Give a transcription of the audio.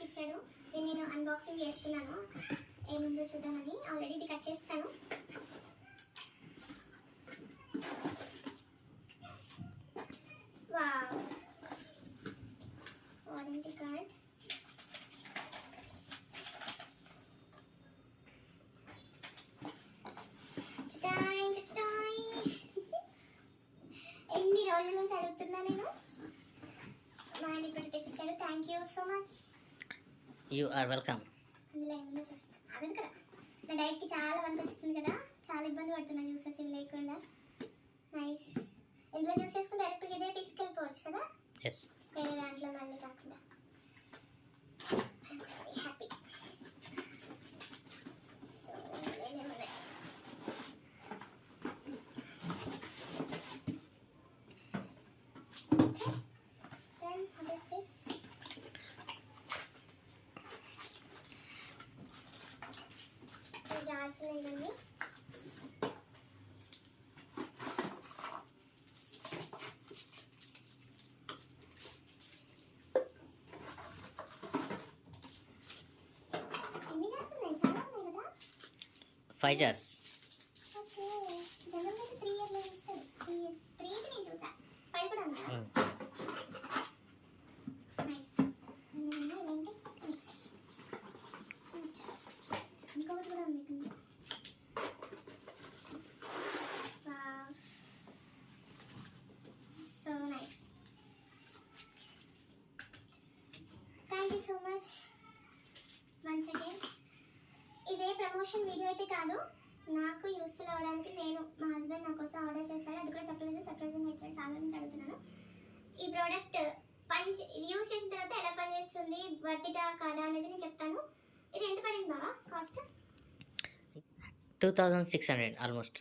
ఇచ్చాడు. దీన్ని నేను అన్బాక్సింగ్ చేస్తున్నాను. ఏముందో చూద్దామని. ఆల్రెడీ ఇది కట్ చేస్తాను. Wow, warranty card. ఎన్ని రోజుల నుంచి అడుగుతున్నా నేను. మా ఆయన ఇప్పుడు తెచ్చిచ్చాడు. Thank you so much. You are welcome. అందులో ఏమన్నా చూస్తా అదే కదా, నా డైట్కి చాలా వస్తుంది కదా, చాలా ఇబ్బంది పడుతున్నా జ్యూసెస్ ఇవి లేకుండా. నైస్. ఇందులో జ్యూస్ చేసుకుని డైరెక్ట్గా ఇదే తీసుకెళ్ళిపోవచ్చు కదా, ఎస్, వేరే దాంట్లో మళ్ళీ కాకుండా. హ్యాపీ. జార్స్ లేదండి. ఎన్ని జార్స్ ఉన్నాయి? చాలా ఉన్నాయి కదా. 5 jars. ఓకే, జనరల్గా 3 ఇయర్స్ ఇస్తారు. 3 నేను చూసా, 5 కూడా ఉన్నాయి. నైస్. ఇదేంటి ఇంకొకటి కూడా ఉంది. So nice. Thank you so much once again. ఇదే ప్రమోషన్ వీడియో అయితే కాదు, నాకు యూస్ఫుల్ అవ్వడానికి నేను, మా హస్బెండ్ నా కోసం ఆర్డర్ చేశాడు. అది కూడా చెప్పలేదు, సర్ప్రైజింగ్ ఇచ్చాడు. చాలా నుంచి అడుగుతున్నాను. ఈ ప్రోడక్ట్ యూస్ చేసిన తర్వాత ఎలా పనిచేస్తుంది, వర్తిటా కాదా అనేది నేను చెప్తాను. ఇది ఎంత పడింది బావా కాస్ట్? 2600 ఆల్మోస్ట్.